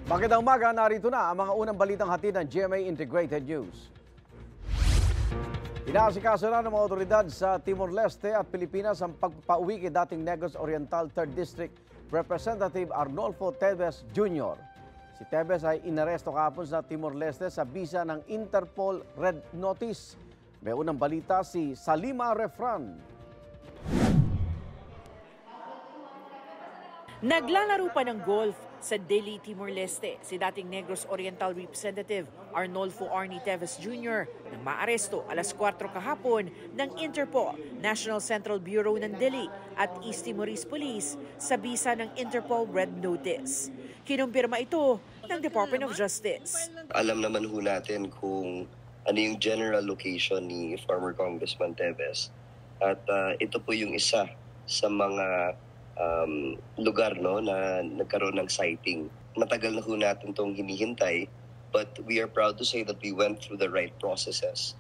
Magandang umaga, narito na ang mga unang balitang hatid ng GMA Integrated News. Inaasikaso na ng mga otoridad sa Timor-Leste at Pilipinas ang pagpauwi kay dating Negros Oriental 3rd District Representative Arnolfo Teves Jr. Si Teves ay inaresto kahapon sa Timor-Leste sa bisa ng Interpol Red Notice. May unang balita si Salima Refran. Naglalaro pa ng golf sa Dili, Timor-Leste si dating Negros Oriental Representative Arnolfo Arnie Teves Jr. nang maaresto alas 4 kahapon ng Interpol, National Central Bureau ng Dili at East Timorese Police sa bisa ng Interpol Red Notice. Kinumpirma ito ng Department of Justice. Alam naman ho natin kung ano yung general location ni former Congressman Teves at ito po yung isa sa mga lugar na nagkaroon ng sighting. Matagal na ho natin itong hinihintay, but we are proud to say that we went through the right processes.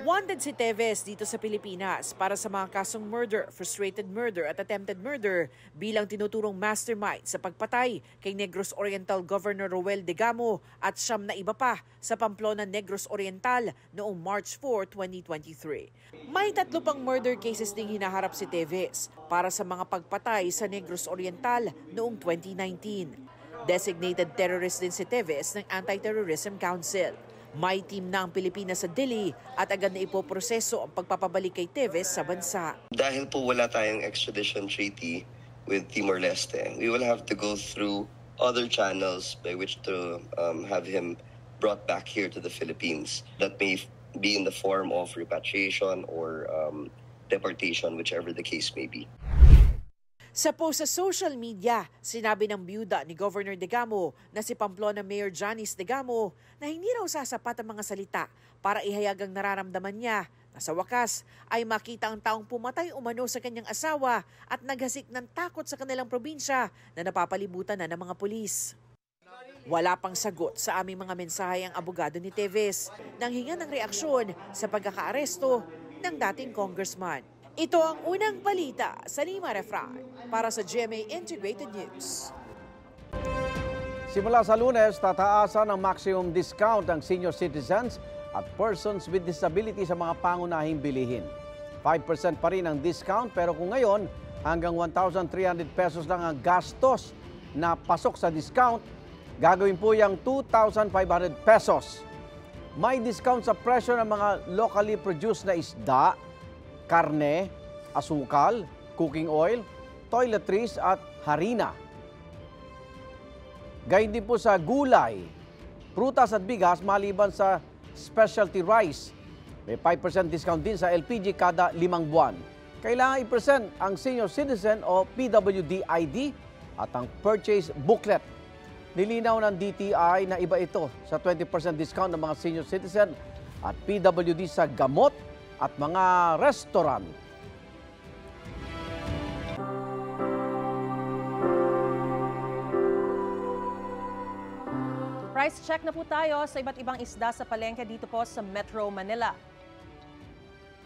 Wanted si Teves dito sa Pilipinas para sa mga kasong murder, frustrated murder at attempted murder bilang tinuturong mastermind sa pagpatay kay Negros Oriental Governor Roel Degamo at siyam na iba pa sa Pamplona, Negros Oriental noong March 4, 2023. May 3 pang murder cases ding hinaharap si Teves para sa mga pagpatay sa Negros Oriental noong 2019. Designated terrorist din si Teves ng Anti-Terrorism Council. May team na ang Pilipinas sa Dili at agad na ipoproseso ang pagpapabalik kay Teves sa bansa. Dahil po wala tayong extradition treaty with Timor-Leste, we will have to go through other channels by which to have him brought back here to the Philippines. That may be in the form of repatriation or deportation, whichever the case may be. Sa post sa social media, sinabi ng byuda ni Governor Degamo na si Pamplona Mayor Janice Degamo na hindi raw sasapat ang mga salita para ihayag ang nararamdaman niya na sa wakas ay makita ang taong pumatay umano sa kanyang asawa at naghasik ng takot sa kanilang probinsya na napapalibutan na ng mga pulis. Wala pang sagot sa aming mga mensahe ang abogado ni Teves nang hinga ng reaksyon sa pagkakaaresto ng dating congressman. Ito ang unang balita sa Salima Refran para sa GMA Integrated News. Simula sa Lunes, tataasan ang maximum discount ang senior citizens at persons with disability sa mga pangunahing bilihin. 5% pa rin ang discount pero kung ngayon hanggang 1,300 pesos lang ang gastos na pasok sa discount, gagawin po yung 2,500 pesos. May discount sa presyo ng mga locally produced na isda, karne, asukal, cooking oil, toiletries at harina. Gayun din po sa gulay, prutas at bigas maliban sa specialty rice. May 5% discount din sa LPG kada 5 buwan. Kailangan i-present ang senior citizen o PWD ID at ang purchase booklet. Nilinaw ng DTI na iba ito sa 20% discount ng mga senior citizen at PWD sa gamot at mga restaurant. Price check na po tayo sa iba't ibang isda sa palengke dito po sa Metro Manila.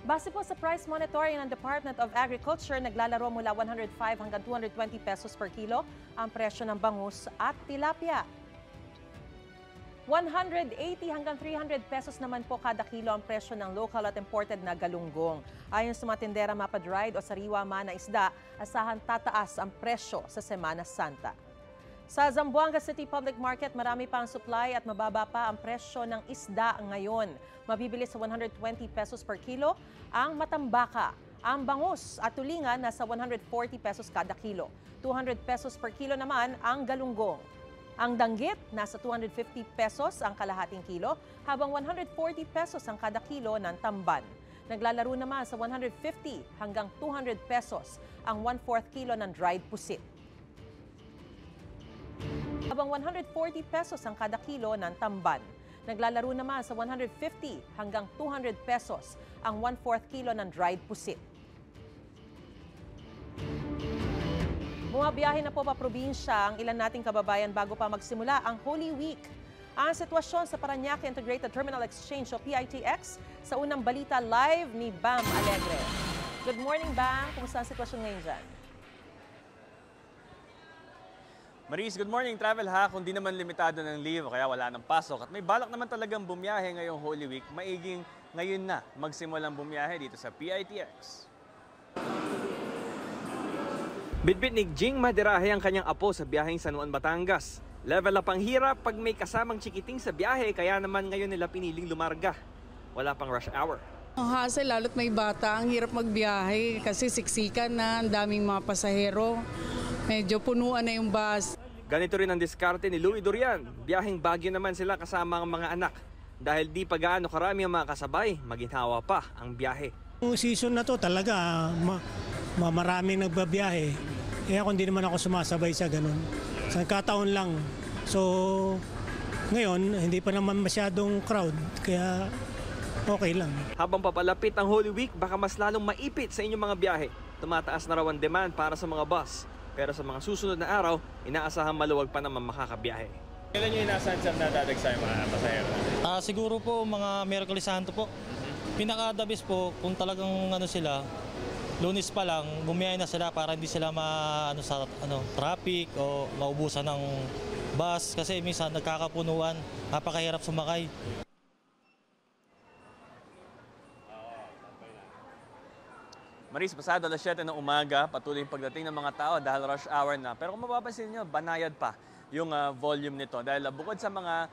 Base po sa price monitoring ng Department of Agriculture, naglalaro mula 105 hanggang 220 pesos per kilo ang presyo ng bangus at tilapia. 180 hanggang 300 pesos naman po kada kilo ang presyo ng local at imported na galunggong. Ayon sa mga tindera mapa-dried o sariwa man na isda, asahan tataas ang presyo sa Semana Santa. Sa Zamboanga City Public Market, marami pa ang supply at mababa pa ang presyo ng isda ngayon. Mabibili sa 120 pesos per kilo ang matambaka. Ang bangus at tulingan nasa 140 pesos kada kilo. 200 pesos per kilo naman ang galunggong. Ang danggit, nasa 250 pesos ang kalahating kilo, habang 140 pesos ang kada kilo ng tamban. Naglalaro naman sa 150 hanggang 200 pesos ang 1/4 kilo ng dried pusit. Habang 140 pesos ang kada kilo ng tamban. Naglalaro naman sa 150 hanggang 200 pesos ang 1/4 kilo ng dried pusit. Bumabiyahe na po pa probinsya ang ilan nating kababayan bago pa magsimula ang Holy Week. Ang sitwasyon sa Parañaque Integrated Terminal Exchange o PITX sa unang balita live ni Bam Alegre. Good morning, Bam. Kumusta ang sitwasyon ngayon dyan? Maris, good morning. Travel ha, kung di naman limitado ng leave kaya wala nang pasok at may balak naman talagang bumiyahe ngayong Holy Week, maiging ngayon na magsimulang bumiyahe dito sa PITX. Bitbit ni Jing Madirahe ang kanyang apo sa biyaheng San Juan, Batangas. Level up ang hirap pag may kasamang chikiting sa biyahe kaya naman ngayon nila piniling lumarga. Wala pang rush hour. Ang hassle, lalo't may bata, ang hirap magbiyahe kasi siksikan na, ang daming mga pasahero. Medyo punuan na yung bus. Ganito rin ang diskarte ni Louie Dorian. Biyaheng Baguio naman sila kasama ang mga anak. Dahil di pa gaano karami ang mga kasabay, maginhawa pa ang biyahe. Yung season na to talaga maraming nagbabiyahe. Eh ako hindi naman ako sumasabay sa ganun. Sa kataon lang. So ngayon hindi pa naman masyadong crowd kaya okay lang. Habang papalapit ang Holy Week, baka mas lalong maipit sa inyong mga biyahe. Tumataas na raw ang demand para sa mga bus. Pero sa mga susunod na araw, inaasahan maluwag pa naman makakabiyahe. Kailan nyo inaasahan sir na dadagsa yung mga pasahero? Siguro po mga Miyerkules Santo po. Pinaka-the best po kung talagang sila, Lunes pa lang bumiyahe na sila para hindi sila sa traffic o maubusan ng bus kasi minsan nagkakapunuan, napakahirap sumakay. Maris, pasado alas 7 ng umaga, patuloy yung pagdating ng mga tao dahil rush hour na. Pero kung mapapansin nyo, banayad pa yung volume nito. Dahil bukod sa mga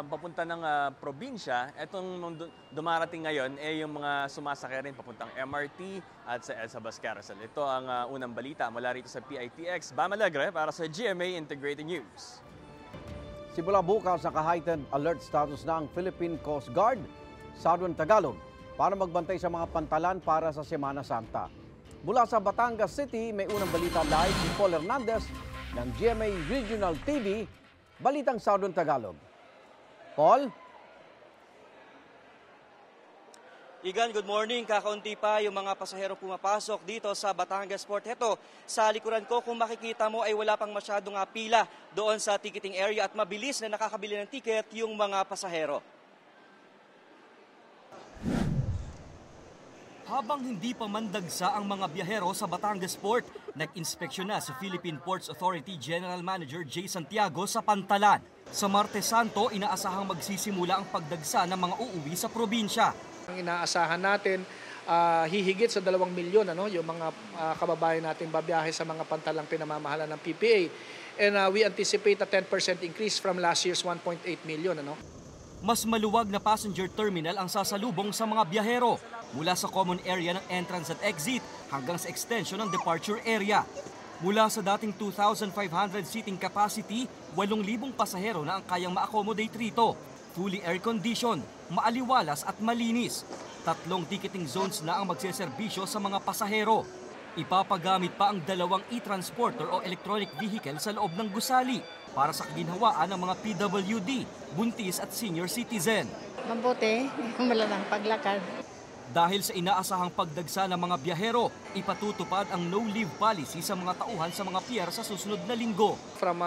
papunta ng probinsya, itong dumarating ngayon yung mga sumasakay rin papuntang MRT at sa EDSA Bus Carousel. Ito ang unang balita mula rito sa PITX. Bam Alegre para sa GMA Integrated News. Simula bukas, naka-heightened alert status na ang Philippine Coast Guard, Southern Tagalog, para magbantay sa mga pantalan para sa Semana Santa. Mula sa Batangas City, may unang balita live si Paul Hernandez ng GMA Regional TV, Balitang Southern Tagalog. Paul? Igan, good morning. Kakaunti pa yung mga pasahero pumapasok dito sa Batangas Port. Heto, sa likuran ko, kung makikita mo ay wala pang masyadong pila doon sa ticketing area at mabilis na nakakabili ng ticket yung mga pasahero. Habang hindi pa mandagsa ang mga biyahero sa Batangas Port, nag-inspeksyon na si Philippine Ports Authority General Manager Jay Santiago sa Pantalan. Sa Martes Santo, inaasahang magsisimula ang pagdagsa ng mga uuwi sa probinsya. Ang inaasahan natin, hihigit sa 2 milyon yung mga kababayan natin babiyahe sa mga pantalang pinamamahala ng PPA. And we anticipate a 10% increase from last year's 1.8 million. Mas maluwag na passenger terminal ang sasalubong sa mga biyahero mula sa common area ng entrance at exit hanggang sa extension ng departure area. Mula sa dating 2,500 seating capacity, 8,000 pasahero na ang kayang ma-accommodate rito. Fully air-conditioned, maaliwalas at malinis. 3 ticketing zones na ang magseserbisyo sa mga pasahero. Ipapagamit pa ang 2 e-transporter o electronic vehicle sa loob ng gusali para sa kaginhawaan ng mga PWD, buntis at senior citizen. Mabuti, wala ng paglakad. Dahil sa inaasahang pagdagsa ng mga biyahero, ipatutupad ang no-leave policy sa mga tauhan sa mga pier sa susunod na linggo. From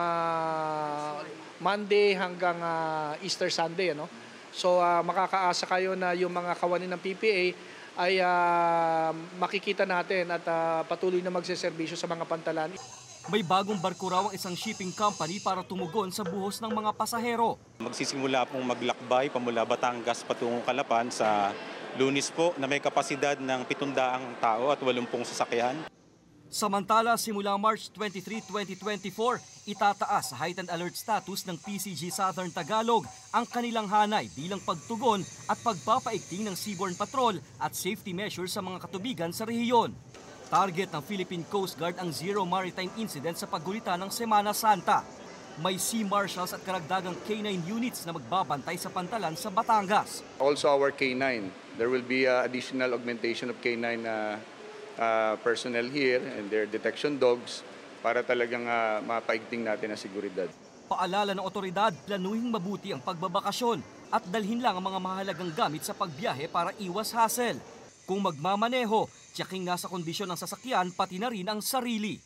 Monday hanggang Easter Sunday, So makakaasa kayo na yung mga kawani ng PPA ay makikita natin at patuloy na magseserbisyo sa mga pantalan. May bagong barko raw ang isang shipping company para tumugon sa buhos ng mga pasahero. Magsisimula pong maglakbay pamula Batangas patungong Calapan sa Lunes po na may kapasidad ng 700 tao at 80 sasakyan. Samantala, simula March 23, 2024, itataas sa heightened alert status ng PCG Southern Tagalog ang kanilang hanay bilang pagtugon at pagpapaigting ng seaborne patrol at safety measures sa mga katubigan sa rehiyon. Target ng Philippine Coast Guard ang zero maritime incident sa paggulita ng Semana Santa. May Sea Marshals at karagdagang K9 units na magbabantay sa pantalan sa Batangas. Also our K9. There will be additional augmentation of K9 personnel here and their detection dogs para talagang mapaigting natin ang seguridad. Paalala ng otoridad, planuhing mabuti ang pagbabakasyon at dalhin lang ang mga mahalagang gamit sa pagbiyahe para iwas hassle. Kung magmamaneho, tiyaking nasa kondisyon ng sasakyan pati na rin ang sarili.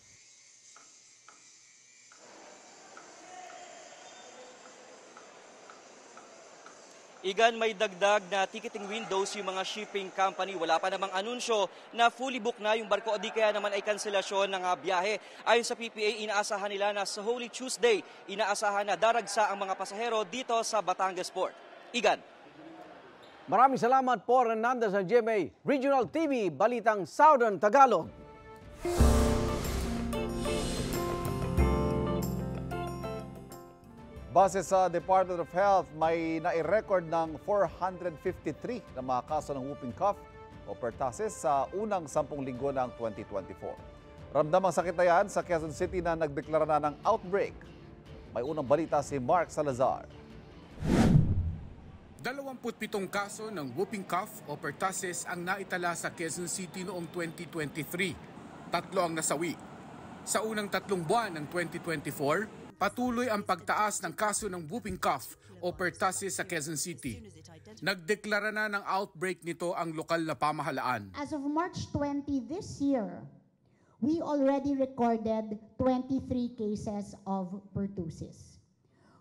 Igan, may dagdag na ticketing windows yung mga shipping company. Wala pa namang anunsyo na fully book na yung barko o di kaya naman ay kanselasyon ng biyahe. Ayon sa PPA, inaasahan nila na sa Holy Tuesday, inaasahan na daragsa ang mga pasahero dito sa Batangas Port. Igan. Maraming salamat po, Hernandez sa GMA Regional TV, Balitang Southern Tagalog. Base sa Department of Health, may nai-record ng 453 na mga kaso ng whooping cough o pertussis sa unang 10 linggo ng 2024. Ramdam ang sakit na yan sa Quezon City na nagdeklara na ng outbreak. May unang balita si Mark Salazar. 27 kaso ng whooping cough o pertussis ang naitala sa Quezon City noong 2023. 3 ang nasawi. Sa unang 3 buwan ng 2024, patuloy ang pagtaas ng kaso ng whooping cough o pertussis sa Quezon City. Nagdeklara na ng outbreak nito ang lokal na pamahalaan. As of March 20 this year, we already recorded 23 cases of pertussis.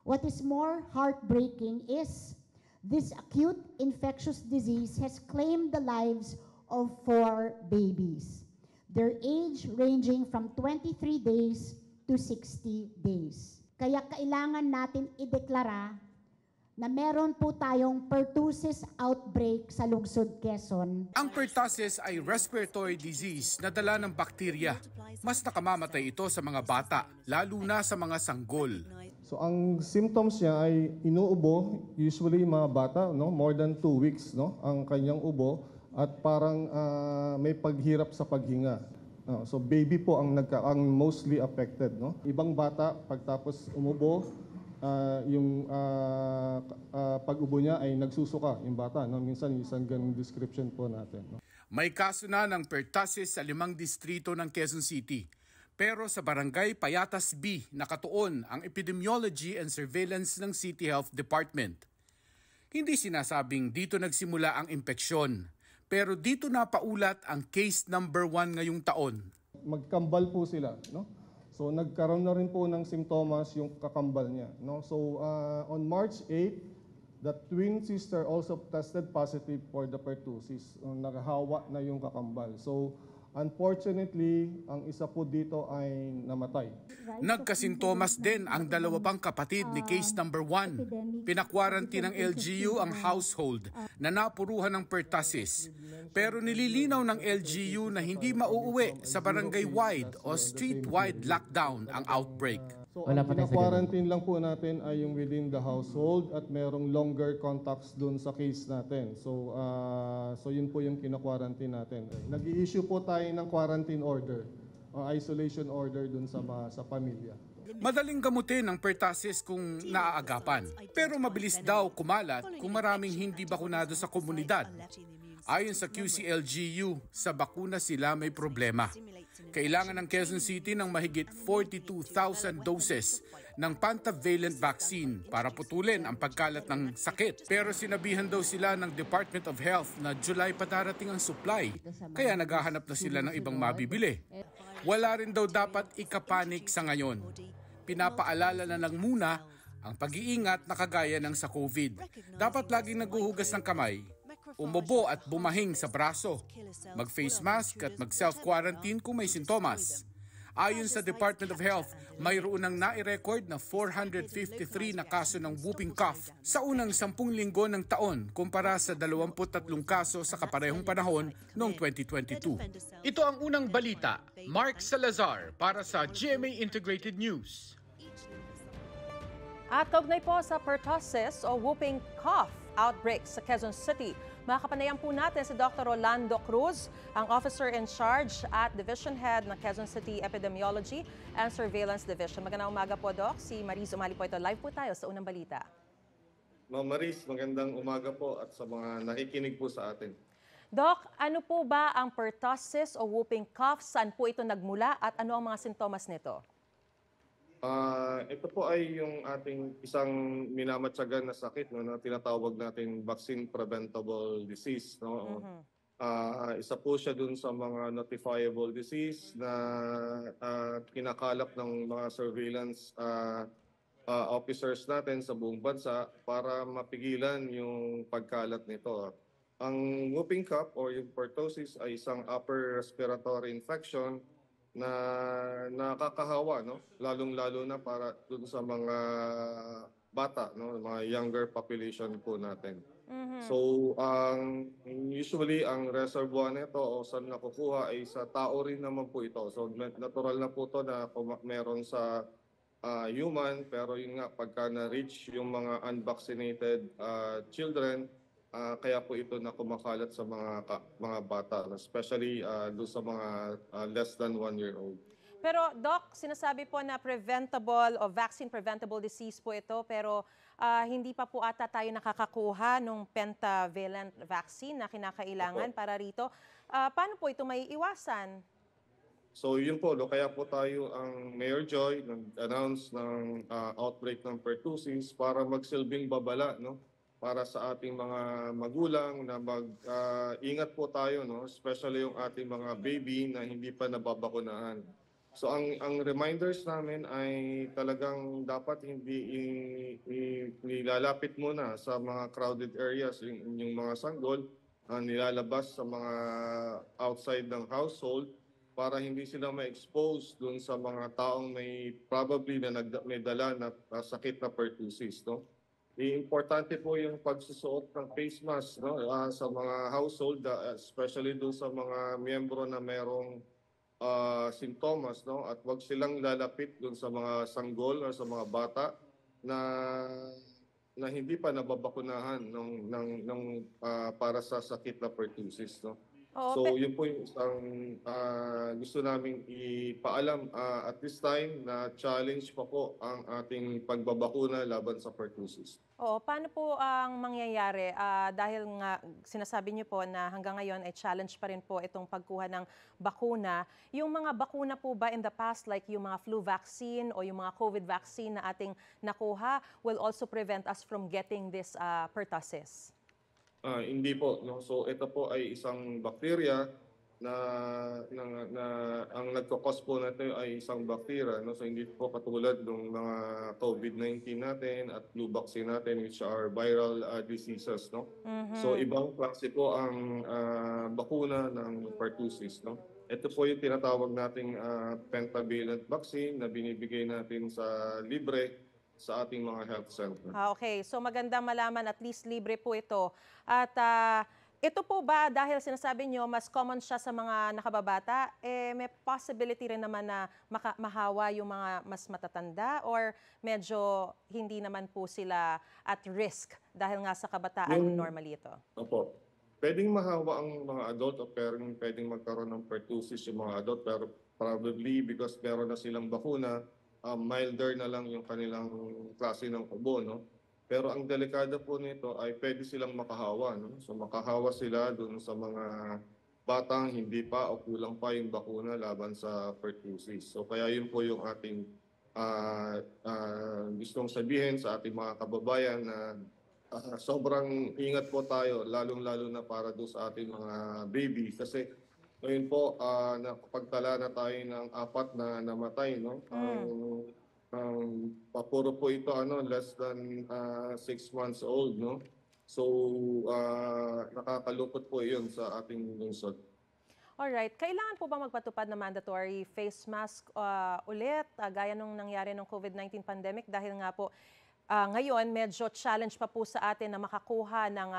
What is more heartbreaking is this acute infectious disease has claimed the lives of 4 babies. Their age ranging from 23 days to 60 days. Kaya kailangan natin ideklara na meron po tayong pertussis outbreak sa lungsod Quezon. Ang pertussis ay respiratory disease na dala ng bakterya. Mas nakamamatay ito sa mga bata, lalo na sa mga sanggol. So ang symptoms niya ay inuubo, usually mga bata, no, more than 2 weeks, no, ang kanyang ubo at parang may paghirap sa paghinga. So baby po ang mostly affected, no. Ibang bata pagtapos umubo, yung pag-ubo niya ay nagsusuka yung bata, no. Minsan isang ganung description po natin, no. May kaso na ng pertussis sa 5 distrito ng Quezon City. Pero sa Barangay Payatas B, nakatuon ang epidemiology and surveillance ng City Health Department. Hindi sinasabing dito nagsimula ang impeksyon. Pero dito na paulat ang case number 1 ngayong taon. Magkambal po sila, no? So nagkaroon na rin po ng simptomas yung kakambal niya, no? So on March 8, the twin sister also tested positive for the pertussis. Naghahawa na yung kakambal. So unfortunately, ang isa po dito ay namatay. Nagkasintomas din ang 2 pang kapatid ni case number 1. Pinakwarantin ng LGU ang household na napuruhan ng pertussis. Pero nililinaw ng LGU na hindi mauuwi sa barangay-wide o street-wide lockdown ang outbreak. So ang pinakwarantin lang po natin ay yung within the household at merong longer contacts dun sa case natin. So yun po yung kinakwarantin natin. Nag-i-issue po tayo ng quarantine order o isolation order dun sa pamilya. Madaling gamutin ang pertussis kung naaagapan. Pero mabilis daw kumalat kung maraming hindi bakunado sa komunidad. Ayon sa QCLGU, sa bakuna sila may problema. Kailangan ng Quezon City ng mahigit 42,000 doses ng pentavalent vaccine para putulin ang pagkalat ng sakit. Pero sinabihan daw sila ng Department of Health na July pa darating ang supply, kaya naghahanap na sila ng ibang mabibili. Wala rin daw dapat ikapanik sa ngayon. Pinapaalala na lang muna ang pag-iingat na kagaya ng sa COVID. Dapat laging naghuhugas ng kamay, umubo at bumahing sa braso, mag-face mask at mag-self-quarantine kung may sintomas. Ayon sa Department of Health, mayroon nang nai-record na 453 na kaso ng whooping cough sa unang 10 linggo ng taon kumpara sa 23 kaso sa kaparehong panahon noong 2022. Ito ang unang balita. Mark Salazar para sa GMA Integrated News. At kaugnay po sa pertussis o whooping cough outbreak sa Quezon City, makakapanayan po natin si Dr. Rolando Cruz, ang Officer in Charge at Division Head ng Quezon City Epidemiology and Surveillance Division. Magandang umaga po, Doc. Si Maris Umali po ito. Live po tayo sa unang balita. Ma'am Maris, magandang umaga po at sa mga nakikinig po sa atin. Doc, ano po ba ang pertussis o whooping cough? Saan po ito nagmula at ano ang mga sintomas nito? Ito po ay yung ating isang minamatsagan na sakit, no, na tinatawag natin vaccine preventable disease, no. Isa po siya dun sa mga notifiable disease na kinakalap ng mga surveillance officers natin sa buong bansa para mapigilan yung pagkalat nito. Ang whooping cough or yung pertussis ay isang upper respiratory infection na nakakahawa, no? Lalong-lalo na para dun sa mga bata, no? Mga younger population po natin. So, usually ang reservoir nito o saan nakukuha ay sa tao rin naman po ito. So, natural na po to na meron sa human, pero yun nga, pagka na-reach yung mga unvaccinated children, kaya po ito na kumakalat sa mga bata, especially doon sa mga less than 1-year-old. Pero Doc, sinasabi po na preventable o vaccine preventable disease po ito, pero hindi pa po ata tayo nakakakuha ng pentavalent vaccine na kinakailangan para rito. Paano po ito may iwasan? So yun po, kaya po tayo ang Mayor Joy nag-announce ng outbreak ng pertussis para magsilbing babala, no? Para sa ating mga magulang na mag-ingat po tayo, no? Especially yung ating mga baby na hindi pa nababakunahan. So ang reminders namin ay talagang dapat hindi nilalapit muna sa mga crowded areas, yung mga sanggol, nilalabas sa mga outside ng household para hindi sila ma-expose dun sa mga taong may probably na may dala na sakit na pertussis, no? Importante po yung pagsusuot ng face mask, no? Sa mga household, especially dun sa mga miyembro na merong sintomas, no? At wag silang lalapit dun sa mga sanggol o sa mga bata na hindi pa nababakunahan para sa sakit na pertussis, no? So yun po yung isang gusto naming ipaalam at this time na challenge pa po ang ating pagbabakuna laban sa pertussis. Oo, paano po ang mangyayari? Dahil nga sinasabi niyo po na hanggang ngayon ay challenge pa rin po itong pagkuha ng bakuna. Yung mga bakuna po ba in the past, like yung mga flu vaccine o yung mga COVID vaccine na ating nakuha, will also prevent us from getting this pertussis? Hindi po, no. So ito po ay isang bacteria na ang nagko-cause po nito ay isang bacteria, no. So hindi po katulad ng mga COVID-19 natin at flu vaccine natin which are viral diseases, no. So ibang klase po ang bakuna ng pertussis, no. Ito po yung tinatawag nating pentavalent vaccine na binibigay natin sa libre sa ating mga health center. Okay, so maganda malaman at least libre po ito. At ito po ba dahil sinasabi nyo mas common siya sa mga nakababata, may possibility rin naman na mahawa yung mga mas matatanda or medyo hindi naman po sila at risk dahil nga sa kabataan normally ito? Opo. Pwedeng mahawa ang mga adult o pwedeng magkaroon ng pertussis yung mga adult, pero probably because meron na silang bakuna, milder na lang yung kanilang klase ng ubo, no? Pero ang delikado po nito ay pwede silang makahawa, no? So makahawa sila dun sa mga batang hindi pa o kulang pa yung bakuna laban sa pertussis. So kaya yun po yung ating gustong sabihin sa ating mga kababayan na sobrang ingat po tayo, lalong-lalo na para doon sa ating mga baby. Kasi ngayon po, nakapagtala na tayo ng 4 na namatay, no? Puro po ito, less than 6 months old, no? So, nakakalungkot po yun sa ating lungsod. Alright, kailangan po ba magpatupad ng mandatory face mask ulit, gaya nung nangyari ng COVID-19 pandemic? Dahil nga po, ngayon medyo challenge pa po sa atin na makakuha ng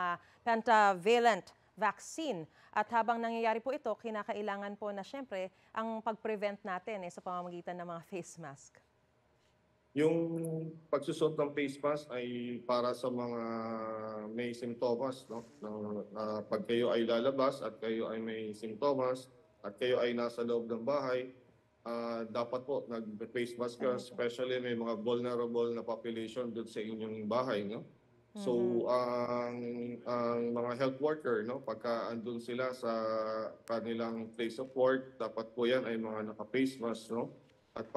pentavalent vaccine. At habang nangyayari po ito, kinakailangan po na syempre ang pag-prevent natin sa pamamagitan ng mga face mask. Yung pagsusot ng face mask ay para sa mga may simptomas, no? Pag kayo ay lalabas at kayo ay may simptomas at kayo ay nasa loob ng bahay, dapat po nag-face mask ka, especially may mga vulnerable na population doon sa inyong bahay, no? So ang mga health worker, no, pagka andun sila sa kanilang place of work, dapat po yan ay mga naka-face mask, no? At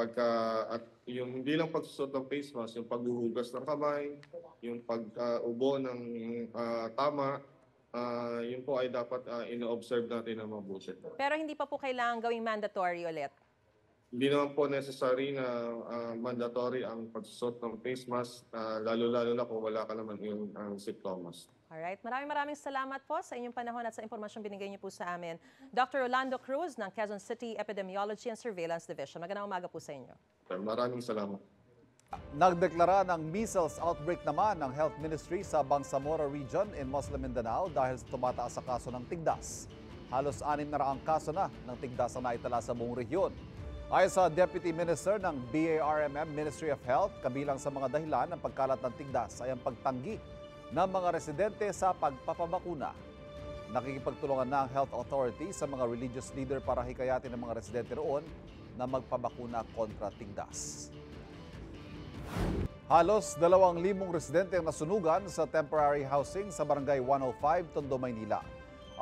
yung hindi lang pagsusot ng face mask, yung paghuhugas ng kamay, yung pag-ubo ng tama, yun po ay dapat ino-observe natin na mabuti. Pero hindi pa po kailangan gawing mandatory ulit? Hindi naman po necessary na mandatory ang pagsusot ng face mask, lalo-lalo na kung wala ka naman yung symptoms. Alright, maraming salamat po sa inyong panahon at sa impormasyong binigay niyo po sa amin. Dr. Rolando Cruz ng Quezon City Epidemiology and Surveillance Division. Magandang umaga po sa inyo. Maraming salamat. Nagdeklara ng measles outbreak naman ng Health Ministry sa Bangsamoro Region in Muslim Mindanao dahil sa tumataas sa kaso ng tigdas. Halos 600 kaso na ng tigdas ang naitala sa buong rehiyon. Ayon sa Deputy Minister ng BARMM Ministry of Health, kabilang sa mga dahilan ng pagkalat ng tigdas ay ang pagtanggi ng mga residente sa pagpapabakuna. Nakikipagtulungan na ang Health Authority sa mga religious leader para hikayatin ng mga residente roon na magpabakuna kontra tigdas. Halos 2,000 residente ang nasunugan sa temporary housing sa Barangay 105, Tondo, Maynila.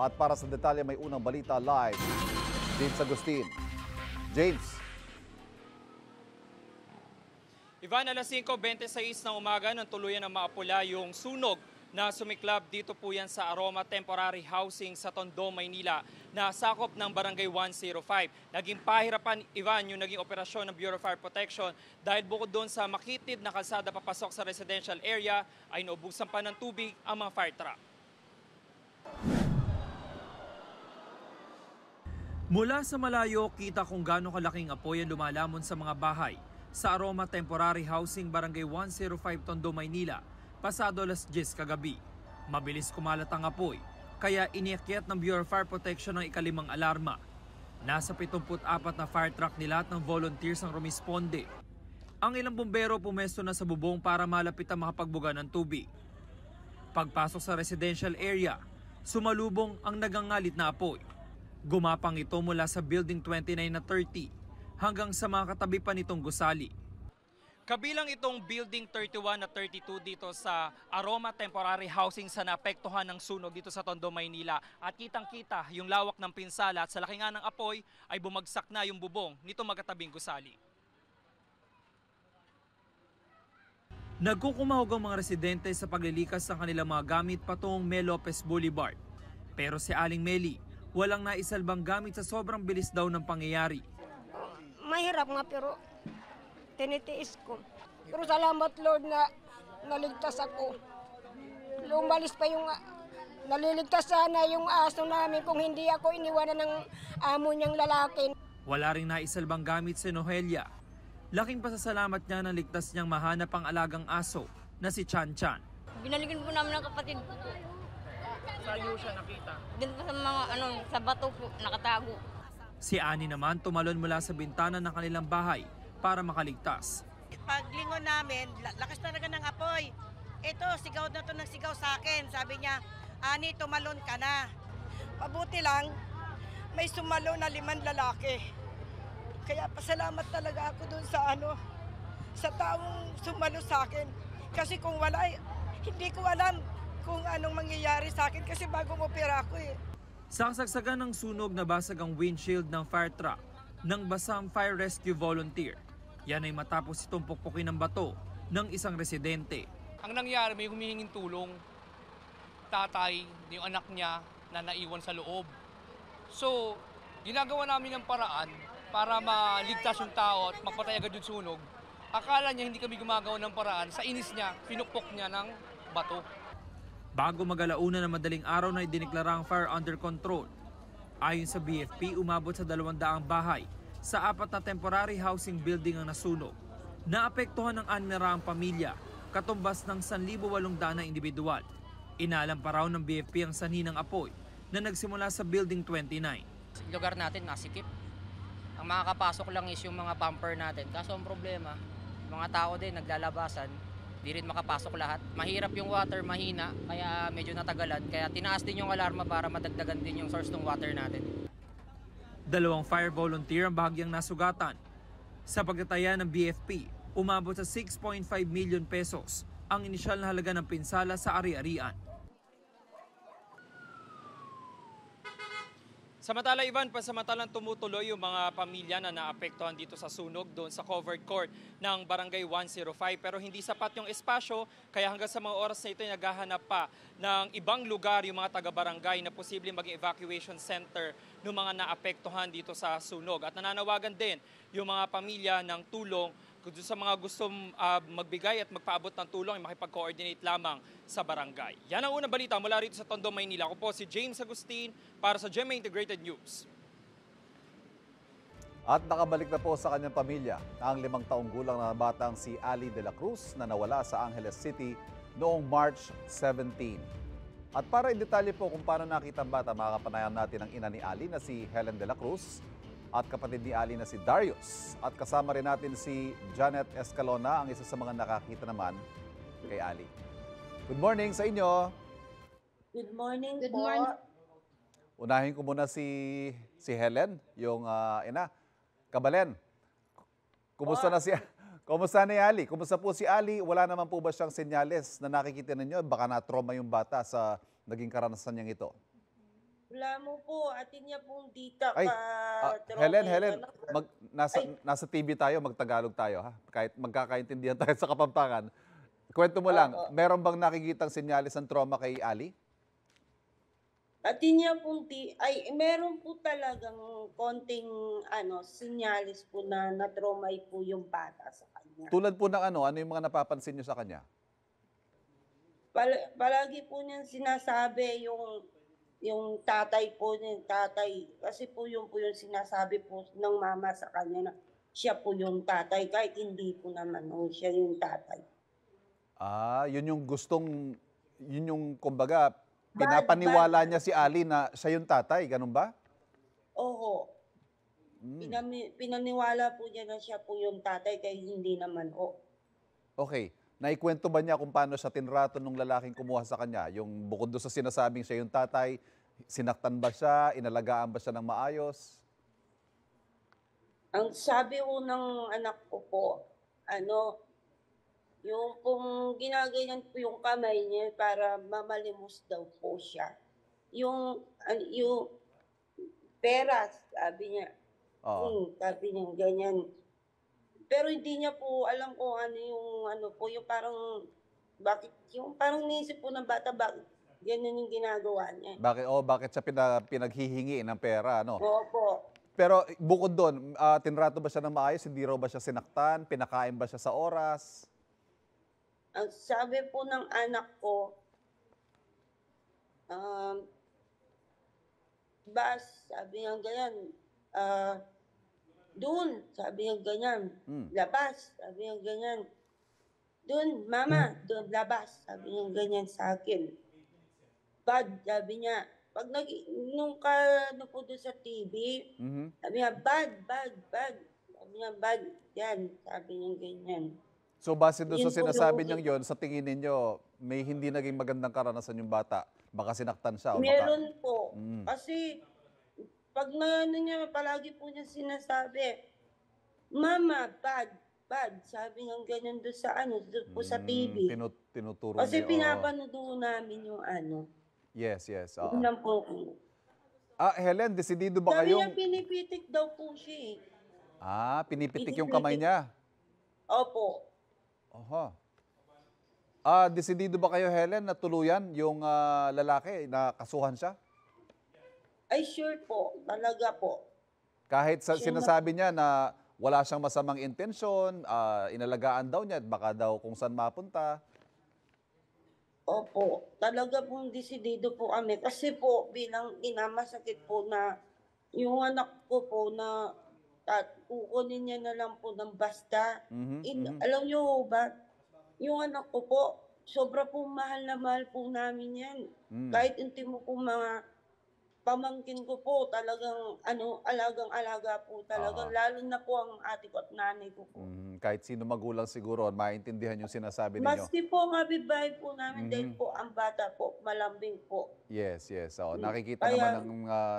At para sa detalye may unang balita live, James Agustin. James. Ivan, alas 5:26 ng umaga nang tuluyan ng maapula yung sunog na sumiklab dito po yan sa Aroma Temporary Housing sa Tondo, Maynila na sakop ng Barangay 105. Naging pahirapan, Ivan, yung naging operasyon ng Bureau of Fire Protection dahil bukod doon sa makitid na kalsada papasok sa residential area ay naubusan pa ng tubig ang mga fire truck. Mula sa malayo, kita kung gaano kalaking apoy ang lumalamon sa mga bahay sa Aroma Temporary Housing Barangay 105 Tondo, Maynila, pasado alas 10 kagabi. Mabilis kumalat ang apoy, kaya iniakyat ng Bureau of Fire Protection ang ikalimang alarma. Nasa 74 na fire truck nila at ng volunteers ang rumisponde. Ang ilang bumbero pumesto na sa bubong para malapit ang makapagbuga ng tubig. Pagpasok sa residential area, sumalubong ang nagangalit na apoy. Gumapang ito mula sa Building 29 na 30 hanggang sa mga katabi pa nitong gusali. Kabilang itong Building 31 na 32 dito sa Aroma Temporary Housing sa naapektuhan ng sunog dito sa Tondo, Maynila. At kitang-kita yung lawak ng pinsala at sa laki nga ng apoy ay bumagsak na yung bubong nitong magkatabing gusali. Nagkukumahog ang mga residente sa paglilikas ng kanilang mga gamit patungong Mel Lopez Boulevard. Pero si Aling Meli, walang naisalbang gamit sa sobrang bilis daw ng pangyayari. Mahirap nga pero tinitiis ko. Pero salamat Lord na naligtas ako. Lumalis pa yung naliligtas sana yung aso namin kung hindi ako iniwanan ng amo niyang lalaki. Wala ring naisalbang gamit si Nohelia. Laking pasasalamat niya na ligtas niyang mahanap ang alagang aso na si Chan Chan. Binalikin po namin ng kapatid ko. Saan siya nakita? Din po sa mga sa bato po nakatago. Si Ani naman tumalon mula sa bintana ng kanilang bahay para makaligtas. Paglingon namin, lakas talaga ng apoy. Ito, sigaw na to ng sigaw sa akin. Sabi niya, Ani, tumalon ka na. Pabuti lang, may sumalo na 5 lalaki. Kaya pasalamat talaga ako dun sa taong sumalo sa akin. Kasi kung wala, hindi ko alam kung anong mangyayari sa akin kasi bagong opera ako eh. Sa kasagsagan ng sunog, nabasag ang windshield ng fire truck ng Basam Fire Rescue Volunteer. Yan ay matapos itong pukpukin ng bato ng isang residente. Ang nangyari, may humihinging tulong. Tatay, yung anak niya na naiwan sa loob. So, ginagawa namin ng paraan para maligtas yung tao at magpatay agad yung sunog. Akala niya hindi kami gumagawa ng paraan. Sa inis niya, pinukpok niya ng bato. Bago mag-alauna na madaling araw na idineklara ang fire under control. Ayon sa BFP, umabot sa 200 bahay sa 4 na temporary housing building ang nasunog. Naapektuhan ng 600 pamilya, katumbas ng 1,800 na individual. Inalam pa raw ng BFP ang sanhi ng apoy na nagsimula sa Building 29. Lugar natin masikip. Ang makakapasok lang is yung mga pumper natin. Kaso ang problema, mga tao din naglalabasan. Di rin makapasok lahat. Mahirap yung water, mahina, kaya medyo natagalan. Kaya tinaas din yung alarma para madagdagan din yung source ng water natin. 2 fire volunteer ang bahagyang nasugatan. Sa pagtataya ng BFP, umabot sa 6.5 million pesos ang inisyal na halaga ng pinsala sa ari-arian. Samantala, Ivan, pasamantalang tumutuloy yung mga pamilya na naapektuhan dito sa sunog doon sa covered court ng Barangay 105. Pero hindi sapat yung espasyo, kaya hanggang sa mga oras na ito ay naghahanap pa ng ibang lugar yung mga taga-barangay na posibleng maging evacuation center ng mga naapektuhan dito sa sunog. At nananawagan din yung mga pamilya ng tulong kung sa mga gustong magbigay at magpaabot ng tulong ay makipag-coordinate lamang sa barangay. Yan ang unang balita mula rito sa Tondo, Maynila. Ako po si James Agustin para sa GMA Integrated News. At nakabalik na po sa kanyang pamilya ang 5 taong gulang na batang si Ali de la Cruz na nawala sa Angeles City noong March 17. At para i-detalye po kung paano nakita ang bata, makakapanayan natin ang ina ni Ali na si Helen de la Cruz at kapatid ni Ali na si Darius. At kasama rin natin si Janet Escalona, ang isa sa mga nakakita naman kay Ali. Good morning sa inyo. Good morning Good po. morning. Unahin ko muna si Helen, yung ina. Kabalen, kumusta na ni Ali? Kumusta po si Ali? Wala naman po ba siyang senyales na nakikita ninyo? Baka na-trauma yung bata sa naging karanasan niyang ito. Wala mo po, atin niya pong dita Ay, ka. Helen, nasa TV tayo, magtagalog tayo, ha? Kahit magkakaintindihan tayo sa Kapampangan. Kwento mo lang, meron bang nakikitang senyales ng trauma kay Ali? Atin niya pong meron po talagang konting sinyalis po na na-traumay po yung bata sa kanya. Tulad po ng ano yung mga napapansin niyo sa kanya? Palagi po niyang sinasabi yung tatay po niya, kasi po yung sinasabi po ng mama sa kanya na siya po yung tatay, kahit hindi po naman siya yung tatay. Yun yung kumbaga, pinapaniwala niya si Ali na siya yung tatay, ganun ba? Oo. Pinaniwala po niya na siya po yung tatay, kahit hindi naman Okay. Naikwento ba niya kung paano siya tinrato ng lalaking kumuha sa kanya? Yung bukod doon sa sinasabing siya yung tatay, sinaktan ba siya? Inalagaan ba siya ng maayos? Ang sabi ko ng anak ko po, yung kung ginaganyan po yung kamay niya para mamalimos daw po siya. Yung pera, sabi niya. Sabi niya ganyan. Pero hindi niya po alam kung yung parang, yung parang nisip po ng bata, bakit ganyan yung ginagawa niya. Bakit siya pinaghihingi ng pera, no? Opo. Pero bukod doon, tinrato ba siya ng maayos? Hindi raw ba siya sinaktan? Pinakain ba siya sa oras? Ang sabi po ng anak ko, sabi niya ganyan, doon, sabi niya ganyan, labas, sabi niya ganyan. Doon, mama, doon, labas, sabi niya ganyan sa akin. Bad, sabi niya. Pag nung po doon sa TV, sabi niya, bad. Sabi niya, bad, yan, sabi niya ganyan. So base doon sa sinasabi niyang yon, sa tingin ninyo, may hindi naging magandang karanasan yung bata? Baka sinaktan siya? Meron po. Kasi, pag niya, palagi po niya sinasabi, mama, bad. Sabi nga ganyan doon sa doon po sa TV. Tinuturo kasi niya. pinapanood namin yung Yes. Yun lang po. Helen, desidido ba Sabi kayong... niya, pinipitik daw po siya pinipitik yung kamay niya? Opo. Desidido ba kayo, Helen, na tuluyan yung lalaki na kasuhan siya? Ay, sure po. Talaga po. Kahit sinasabi niya na wala siyang masamang intensyon, inalagaan daw niya at baka daw kung saan mapunta. Opo. Talaga pong desidido po kami. Kasi po, bilang ina, masakit po na yung anak ko po na kukunin niya na lang po ng basta. Alam niyo ba, yung anak ko po, sobra po mahal na mahal po namin yan. Kahit hindi mo po mga pamangkin ko po, talagang alagang-alaga po talagang, lalo na po ang ate ko at nanay ko po. Kahit sino magulang siguro, maintindihan yung sinasabi ninyo. Maski po kabibahay po namin dahil po ang bata po, malambing po. Yes. Nakikita naman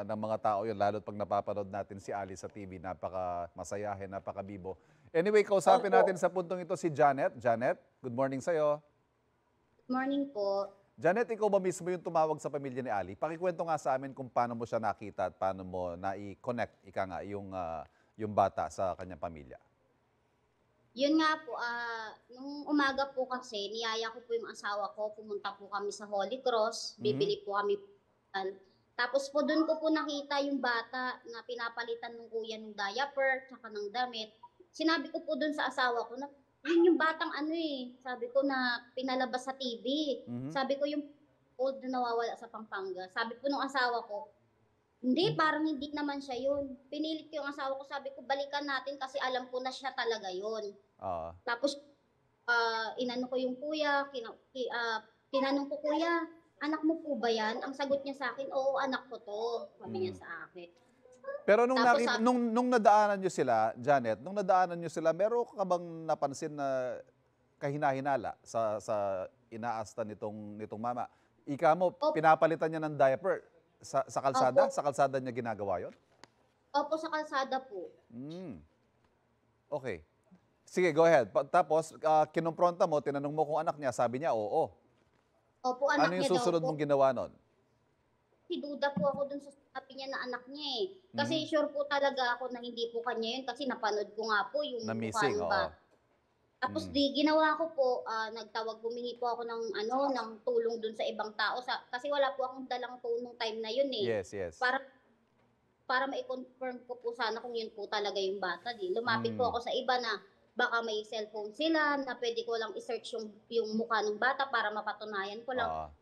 ng mga tao yun, lalo pag napapanood natin si Ali sa TV, napaka masayahin, napaka bibo. Anyway, kausapin natin sa puntong ito si Janet. Janet, good morning sa'yo. Good morning po. Janet, ikaw ba mismo yung tumawag sa pamilya ni Ali? Pakikwento nga sa amin kung paano mo siya nakita at paano mo na-connect, yung bata sa kanyang pamilya. Yun nga po, nung umaga po kasi, niyaya ko po yung asawa ko, pumunta po kami sa Holy Cross, bibili po kami. Tapos po doon ko po nakita yung bata na pinapalitan ng kuya ng diaper, tsaka ng damit. Sinabi ko po doon sa asawa ko na, yun yung batang sabi ko na pinalabas sa TV. Sabi ko yung old na nawawala sa Pampanga. Sabi po nung asawa ko, hindi, parang hindi naman siya yun. Pinilit ko yung asawa ko, sabi ko, balikan natin kasi alam ko na siya talaga yun. Tapos, inano ko yung kuya, tinanong ko, kuya, anak mo po ba yan? Ang sagot niya sa akin, oo, anak ko to. Sabi niya sa akin. Pero nung nadaanan nyo sila, Janet, meron ka bang napansin na kahinahinala sa inaasta nitong mama? Ika mo, pinapalitan niya ng diaper sa kalsada? Opo. Sa kalsada niya ginagawa yon? Opo, sa kalsada po. Okay. Sige, go ahead. Tapos, kinumpronta mo, tinanong mo kung anak niya, sabi niya, oo. Opo, anak niya daw po. Ano yung susunod mong ginawa nun? Duda po ako dun sa sabi niya na anak niya eh. Kasi sure po talaga ako na hindi po kanya yun kasi napanood ko nga po yung mukha ng bata. Tapos ginawa ko po, humingi po ako ng tulong dun sa ibang tao kasi wala po akong dalang phone nung time na yun eh. Yes. Para ma-confirm ko po sana kung yun po talaga yung bata. Lumapit po ako sa iba na baka may cellphone sila na pwede ko lang i-search yung mukha ng bata para mapatunayan ko lang.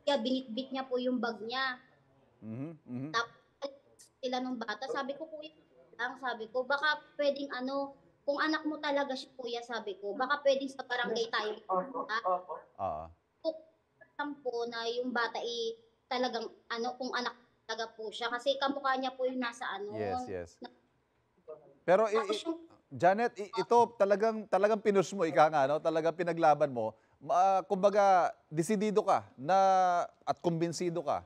Kaya binitbit niya po yung bag niya. Tapos sila nung bata, sabi ko, kuya, sabi ko, baka pwedeng kung anak mo talaga siya, kuya, sabi ko, baka pwedeng sa barangay tayo. Kung po na yung bata talagang kung anak talaga po siya. Kasi kamukha niya po yung nasa Yes. Pero Janet, ito talagang pinush mo, talagang pinaglaban mo. Kumbaga, desidido ka at kumbinsido ka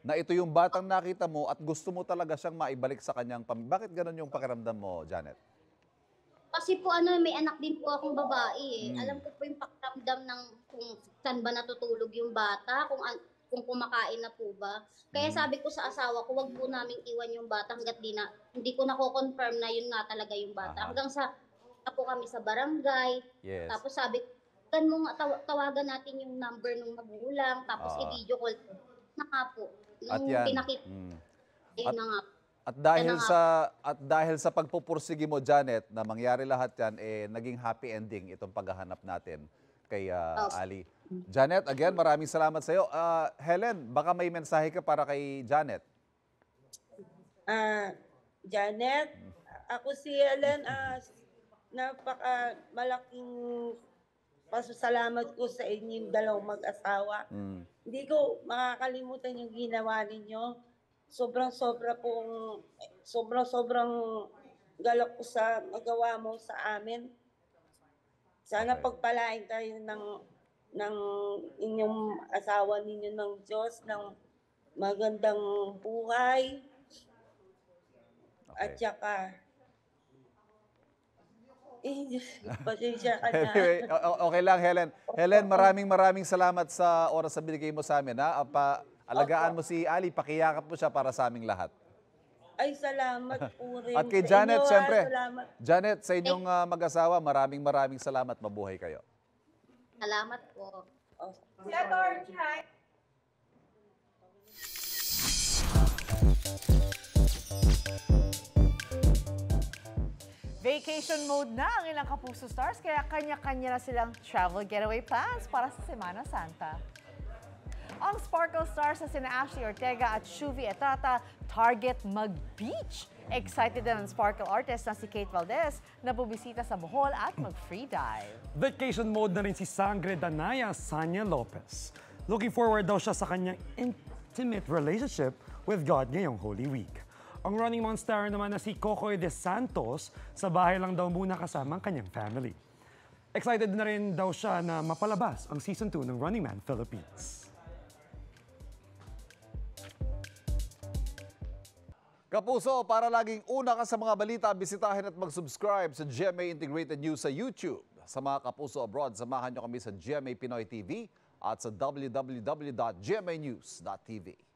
na ito yung batang nakita mo at gusto mo talaga siyang maibalik sa kanyang pamilya. Bakit ganun yung pakiramdam mo, Janet? Kasi po may anak din po akong babae eh. Alam ko po yung pakiramdam ng kung saan ba natutulog yung bata, kung kumakain na po ba. Kaya sabi ko sa asawa ko, wag po naming iwan yung bata hanggat hindi ko na-confirm na yun nga talaga yung bata. Hanggang sa po kami sa barangay. Yes. Tapos sabi ko, tawagan natin yung number ng magulang, tapos i-video call na nga po. Nung pinakita, yun na nga po. At dahil sa pagpupursige mo, Janet, na mangyari lahat yan, naging happy ending itong paghahanap natin kay Ali. Janet, again, maraming salamat sa iyo. Helen, baka may mensahe ka para kay Janet. Janet, ako si Helen, malaking pasasalamat ko sa inyong dalawang mag-asawa. Hindi ko makakalimutan yung ginawa ninyo. Sobrang galak ko sa magawa mo sa amin. Sana pagpalain kayo ng inyong asawa ninyo ng Diyos, ng magandang buhay. At saka, pasensya ka na. Anyway, okay lang, Helen. Helen, maraming salamat sa oras na binigay mo sa amin. Alagaan mo si Ali, pakiyakap mo siya para sa aming lahat. Ay, salamat po rin. At kay Janet, siyempre. Janet, sa inyong mag-asawa, maraming salamat. Mabuhay kayo. Salamat po. Vacation mode na ang ilang Kapuso Stars, kaya kanya-kanya na silang travel getaway plans para sa Semana Santa. Ang Sparkle Stars na sina Ashley Ortega at Shuvi Etrata target mag-beach. Excited din ang Sparkle artist na si Kate Valdez na bubisita sa Bohol at mag-free dive. Vacation mode na rin si Sangre Danaya Sanya Lopez. Looking forward daw siya sa kanyang intimate relationship with God ngayong Holy Week. Ang Running Man star naman na si Cocoy De Santos, sa bahay lang daw muna kasama ang kanyang family. Excited na rin daw siya na mapalabas ang Season 2 ng Running Man Philippines. Kapuso, para laging una ka sa mga balita, bisitahin at mag-subscribe sa GMA Integrated News sa YouTube. Sa mga Kapuso abroad, samahan nyo kami sa GMA Pinoy TV at sa www.gmanews.tv.